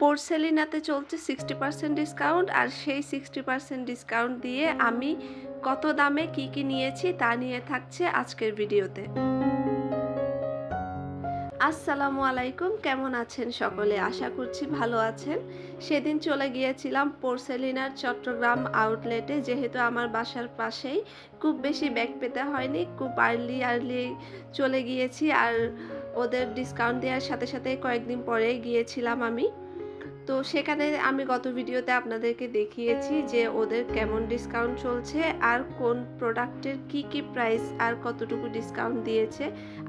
পোর্সেলিনাতে চলছে 60% ডিসকাউন্ট, আর সেই 60% ডিসকাউন্ট দিয়ে আমি কত দামে কি নিয়েছি তা নিয়ে থাকছে আজকের ভিডিওতে। আসসালামু আলাইকুম, কেমন আছেন সকলে? আশা করছি ভালো আছেন। সেদিন চলে গিয়েছিলাম পোর্সেলিনার চট্টগ্রাম আউটলেটে, যেহেতু আমার বাসার পাশেই, খুব বেশি ব্যাগ পেতে হয়নি, খুব আর্লি চলে গিয়েছি। আর ওদের ডিসকাউন্ট দেওয়ার সাথে সাথে কয়েকদিন পরে গিয়েছিলাম আমি। তো সেখানে আমি গত ভিডিওতে আপনাদেরকে দেখিয়েছি যে ওদের কেমন ডিসকাউন্ট চলছে আর কোন প্রোডাক্টের কি প্রাইস আর কতটুকু ডিসকাউন্ট দিয়েছে।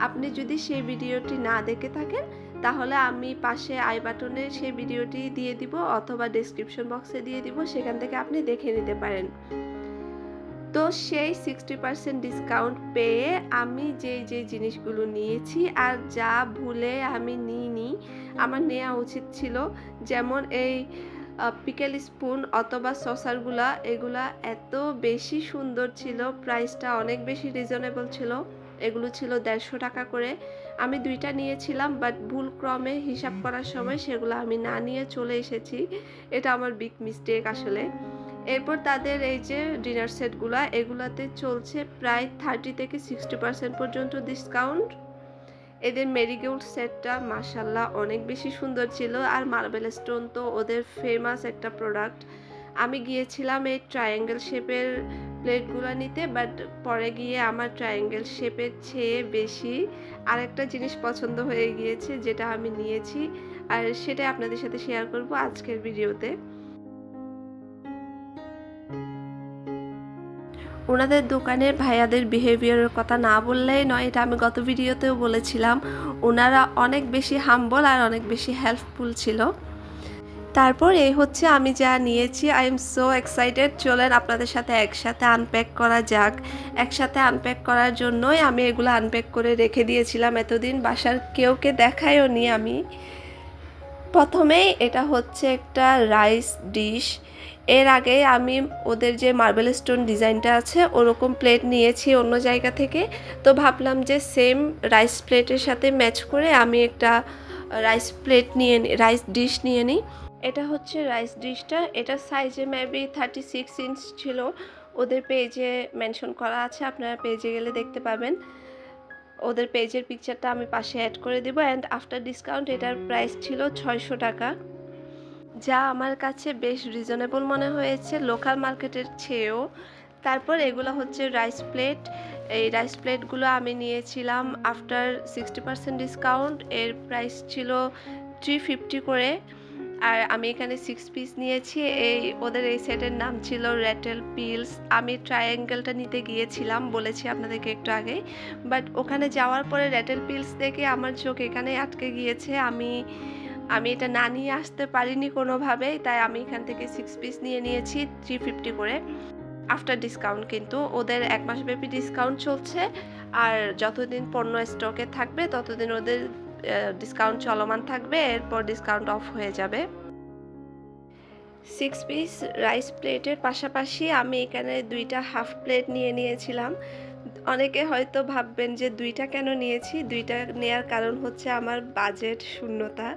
আপনি যদি সেই ভিডিওটি না দেখে থাকেন তাহলে আমি পাশে আই বাটনে সেই ভিডিওটি দিয়ে দিব অথবা ডেসক্রিপশন বক্সে দিয়ে দিব, সেখান থেকে আপনি দেখে নিতে পারেন। তো সেই 60% ডিসকাউন্ট পেয়ে আমি যে জিনিসগুলো নিয়েছি আর যা ভুলে আমি নিইনি, আমার নেওয়া উচিত ছিল, যেমন এই পিকেল স্পুন অথবা সসারগুলা, এগুলা এত বেশি সুন্দর ছিল, প্রাইসটা অনেক বেশি রিজনেবল ছিল। এগুলো ছিল 150 টাকা করে। আমি 2টা নিয়েছিলাম, বাট ভুলক্রমে হিসাব করার সময় সেগুলো আমি না নিয়ে চলে এসেছি। এটা আমার বিগ মিস্টেক আসলে। এরপর তাদের এই যে ডিনার সেটগুলা, এগুলাতে চলছে প্রায় 30 থেকে 60% পর্যন্ত ডিসকাউন্ট। এদের মেরিগোল্ড সেটটা মাশাল্লাহ অনেক বেশি সুন্দর ছিল, আর মার্বেল স্টোন তো ওদের ফেমাস একটা প্রোডাক্ট। আমি গিয়েছিলাম এই ট্রায়াঙ্গেল শেপের প্লেটগুলো নিতে, বাট পরে গিয়ে আমার ট্রায়াঙ্গেল শেপের চেয়ে বেশি আরেকটা জিনিস পছন্দ হয়ে গিয়েছে, যেটা আমি নিয়েছি, আর সেটাই আপনাদের সাথে শেয়ার করব আজকের ভিডিওতে। ওনাদের দোকানের ভাইয়াদের বিহেভিয়ারের কথা না বললেই নয়, এটা আমি গত ভিডিওতেও বলেছিলাম। ওনারা অনেক বেশি হাম্বল আর অনেক বেশি হেল্পফুল ছিল। তারপর এই হচ্ছে আমি যা নিয়েছি। I am so excited. চলেন আপনাদের সাথে একসাথে আনপ্যাক করা যাক। একসাথে আনপ্যাক করার জন্যই আমি এগুলো আনপ্যাক করে রেখে দিয়েছিলাম এতদিন, বাসার কেউকে দেখাইও নি আমি। প্রথমেই এটা হচ্ছে একটা রাইস ডিশ। এর আগে আমি ওদের যে মার্বেল স্টোন ডিজাইনটা আছে ওরকম প্লেট নিয়েছি অন্য জায়গা থেকে, তো ভাবলাম যে সেম রাইস প্লেটের সাথে ম্যাচ করে আমি একটা রাইস ডিশ নিয়ে নিই। এটা হচ্ছে রাইস ডিশটা। এটা সাইজে মেবি 36 ইঞ্চ ছিল। ওদের পেজে মেনশন করা আছে, আপনারা পেজে গেলে দেখতে পাবেন। ওদের পেজের পিকচারটা আমি পাশে অ্যাড করে দিব। অ্যান্ড আফটার ডিসকাউন্ট এটার প্রাইস ছিল 600 টাকা, যা আমার কাছে বেশ রিজনেবল মনে হয়েছে লোকাল মার্কেটের চেয়েও। তারপর এগুলো হচ্ছে রাইস প্লেট। এই রাইস প্লেটগুলো আমি নিয়েছিলাম আফটার 60% ডিসকাউন্ট। এর প্রাইস ছিল 350 করে, আর আমি এখানে 6 পিস নিয়েছি। ওদের এই সেটের নাম ছিল র্যাটেল পিলস। আমি ট্রায়াঙ্গেলটা নিতে গিয়েছিলাম, বলেছি আপনাদেরকে একটু আগে, বাট ওখানে যাওয়ার পরে র্যাটেল পিলস দেখে আমার চোখ এখানে আটকে গিয়েছে। আমি এটা না নিয়ে আসতে পারিনি কোনোভাবেই, তাই আমি এখান থেকে 6 পিস নিয়ে নিয়েছি 350 করে আফটার ডিসকাউন্ট। কিন্তু ওদের 1 মাস ব্যাপী ডিসকাউন্ট চলছে, আর যতদিন পণ্য স্টকে থাকবে ততদিন ওদের ডিসকাউন্ট চলমান থাকবে, এরপর ডিসকাউন্ট অফ হয়ে যাবে। 6 পিস রাইস প্লেটের পাশাপাশি আমি এখানে 2টা হাফ প্লেট নিয়ে নিয়েছিলাম। অনেকে হয়তো ভাববেন যে 2টা কেন নিয়েছি। 2টা নেয়ার কারণ হচ্ছে আমার বাজেট শূন্যতা।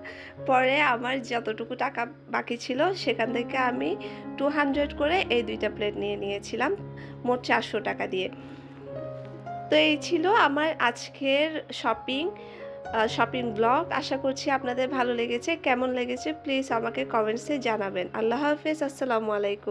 পরে আমার যতটুকু টাকা বাকি ছিল সেখান থেকে আমি 200 করে এই 2টা প্লেট নিয়ে নিয়েছিলাম, মোট 400 টাকা দিয়ে। তো এই ছিল আমার আজকের শপিং ব্লগ। আশা করছি আপনাদের ভালো লেগেছে। কেমন লেগেছে প্লিজ আমাকে কমেন্টসে জানাবেন। আল্লাহ হাফেজ, আসসালামু আলাইকুম।